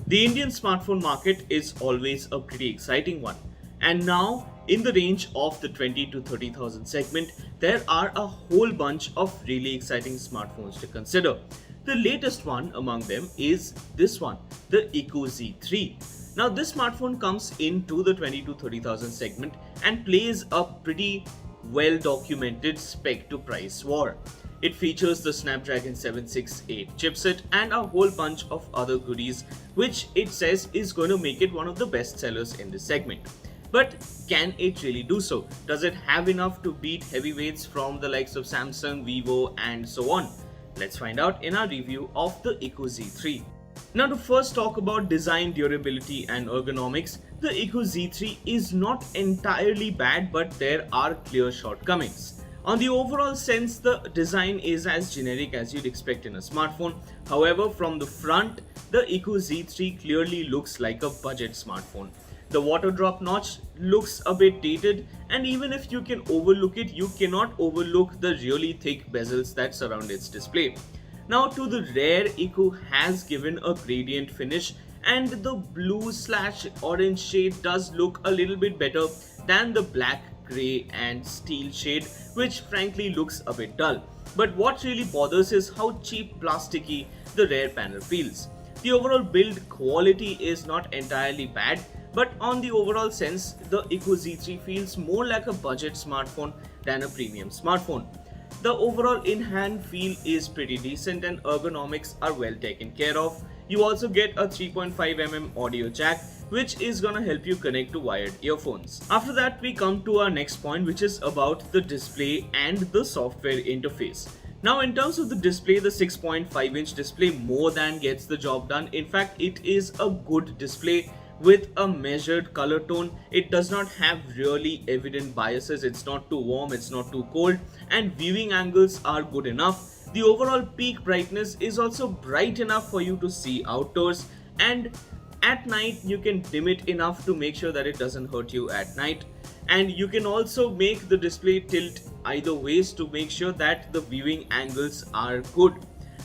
The Indian smartphone market is always a pretty exciting one. And now, in the range of the 20 to 30,000 segment, there are a whole bunch of really exciting smartphones to consider. The latest one among them is this one, the iQoo Z3. Now, this smartphone comes into the 20 to 30,000 segment and plays a pretty well documented spec to price war. It features the Snapdragon 768 chipset and a whole bunch of other goodies, which it says is going to make it one of the best sellers in this segment. But can it really do so? Does it have enough to beat heavyweights from the likes of Samsung, Vivo, and so on? Let's find out in our review of the iQoo Z3. Now, to first talk about design, durability, and ergonomics, the iQoo Z3 is not entirely bad, but there are clear shortcomings. On the overall sense, the design is as generic as you'd expect in a smartphone. However, from the front, the iQoo Z3 clearly looks like a budget smartphone. The water drop notch looks a bit dated, and even if you can overlook it, you cannot overlook the really thick bezels that surround its display. Now, to the rear, iQoo has given a gradient finish, and the blue/orange shade does look a little bit better than the black, grey and steel shade, which frankly looks a bit dull. But what really bothers is how cheap plasticky the rear panel feels. The overall build quality is not entirely bad, but on the overall sense, the iQoo Z3 feels more like a budget smartphone than a premium smartphone. The overall in-hand feel is pretty decent and ergonomics are well taken care of. You also get a 3.5mm audio jack, which is gonna help you connect to wired earphones. After that, we come to our next point, which is about the display and the software interface. Now, in terms of the display, the 6.5-inch display more than gets the job done. In fact, it is a good display with a measured color tone. It does not have really evident biases. It's not too warm, it's not too cold, and viewing angles are good enough. The overall peak brightness is also bright enough for you to see outdoors, and at night you can dim it enough to make sure that it doesn't hurt you at night. And you can also make the display tilt either ways to make sure that the viewing angles are good.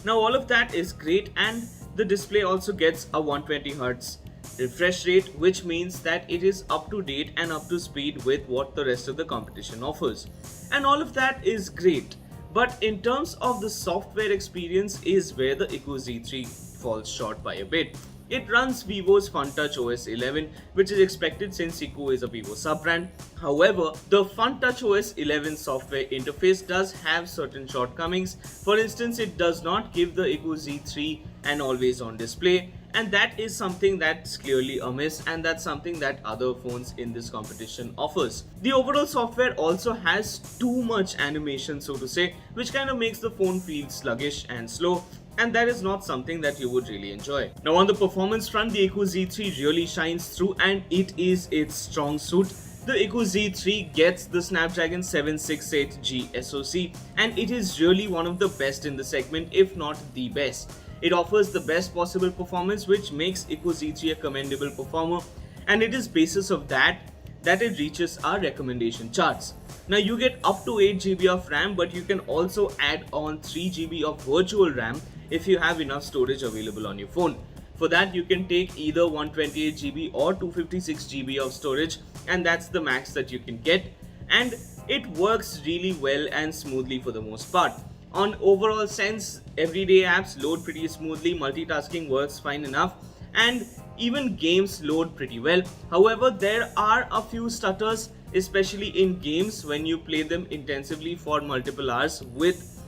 Now, all of that is great, and the display also gets a 120Hz refresh rate, which means that it is up to date and up to speed with what the rest of the competition offers. And all of that is great. But in terms of the software experience is where the iQoo Z3 falls short by a bit. It runs Vivo's FunTouch OS 11, which is expected since iQoo is a Vivo sub-brand. However, the FunTouch OS 11 software interface does have certain shortcomings. For instance, it does not give the iQoo Z3 an always-on display, and that is something that's clearly amiss, and that's something that other phones in this competition offers. The overall software also has too much animation, so to say, which kind of makes the phone feel sluggish and slow, and that is not something that you would really enjoy. Now, on the performance front, the iQoo Z3 really shines through, and it is its strong suit. The iQoo Z3 gets the Snapdragon 768G SoC, and it is really one of the best in the segment, if not the best. It offers the best possible performance, which makes iQoo Z3 a commendable performer, and it is basis of that it reaches our recommendation charts. Now, you get up to 8GB of RAM, but you can also add on 3GB of virtual RAM if you have enough storage available on your phone. For that, you can take either 128GB or 256GB of storage, and that's the max that you can get, and it works really well and smoothly for the most part. On overall sense, everyday apps load pretty smoothly, multitasking works fine enough, and even games load pretty well. However, there are a few stutters, especially in games when you play them intensively for multiple hours with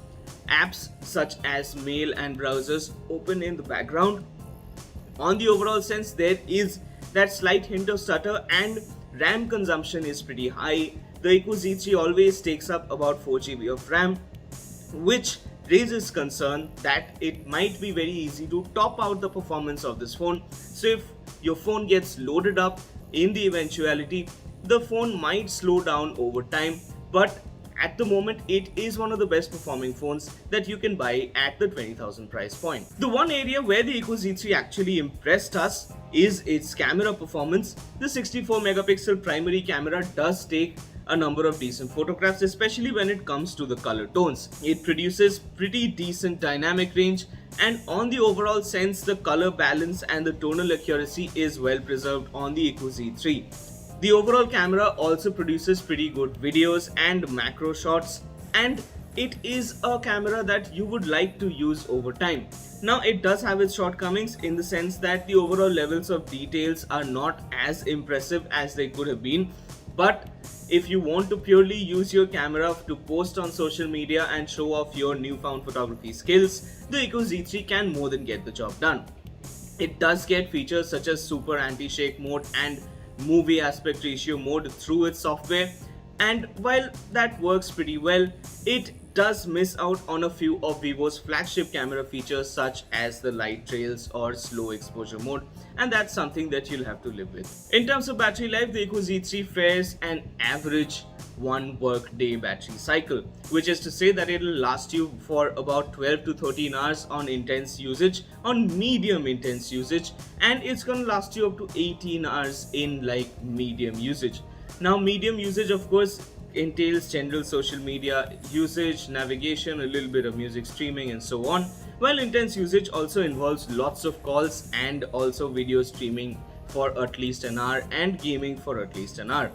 apps such as mail and browsers open in the background. On the overall sense, there is that slight hint of stutter, and RAM consumption is pretty high. The iQoo Z3 always takes up about 4GB of RAM, which raises concern that it might be very easy to top out the performance of this phone. So if your phone gets loaded up in the eventuality, the phone might slow down over time, but at the moment it is one of the best performing phones that you can buy at the 20,000 price point. The one area where the iQoo Z3 actually impressed us is its camera performance. The 64 megapixel primary camera does take a number of decent photographs, especially when it comes to the color tones. It produces pretty decent dynamic range, And on the overall sense, the color balance and the tonal accuracy is well preserved on the iQoo Z3. The overall camera also produces pretty good videos and macro shots, and it is a camera that you would like to use over time. Now, it does have its shortcomings in the sense that the overall levels of details are not as impressive as they could have been, but if you want to purely use your camera to post on social media and show off your newfound photography skills, the iQoo Z3 can more than get the job done. It does get features such as super anti-shake mode and movie aspect ratio mode through its software, and while that works pretty well, it does miss out on a few of Vivo's flagship camera features such as the light trails or slow exposure mode, and that's something that you'll have to live with. In terms of battery life, the iQoo Z3 fares an average one work day battery cycle, which is to say that it'll last you for about 12 to 13 hours on intense usage, on medium intense usage, and it's gonna last you up to 18 hours in like medium usage. Now, medium usage, of course, entails general social media usage, navigation, a little bit of music streaming, and so on. While intense usage also involves lots of calls and also video streaming for at least an hour and gaming for at least an hour.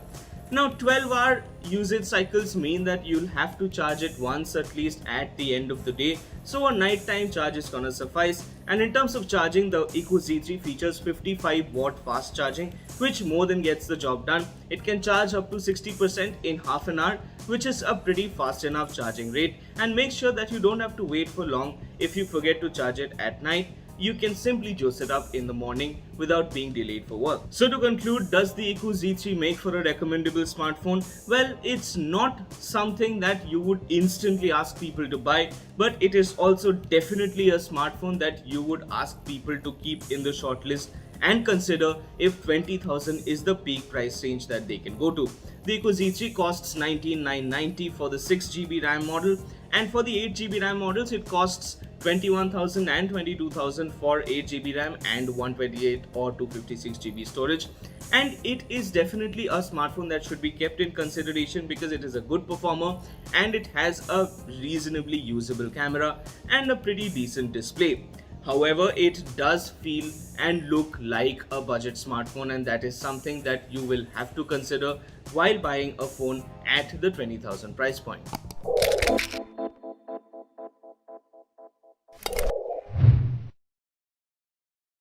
Now, 12-hour usage cycles mean that you'll have to charge it once at least at the end of the day, so a nighttime charge is gonna suffice. And in terms of charging, the iQoo Z3 features 55-watt fast charging, which more than gets the job done. It can charge up to 60% in half an hour, which is a pretty fast enough charging rate, and make sure that you don't have to wait for long if you forget to charge it at night. You can simply juice it up in the morning without being delayed for work. So to conclude, does the iQoo Z3 make for a recommendable smartphone? Well, it's not something that you would instantly ask people to buy, but it is also definitely a smartphone that you would ask people to keep in the shortlist and consider if 20,000 is the peak price range that they can go to. The iQoo Z3 costs 19,990 for the 6GB RAM model, and for the 8GB RAM models it costs 21,000 and 22,000 for 8GB RAM and 128 or 256GB storage. And it is definitely a smartphone that should be kept in consideration because it is a good performer and it has a reasonably usable camera and a pretty decent display. However, it does feel and look like a budget smartphone, and that is something that you will have to consider while buying a phone at the 20,000 price point.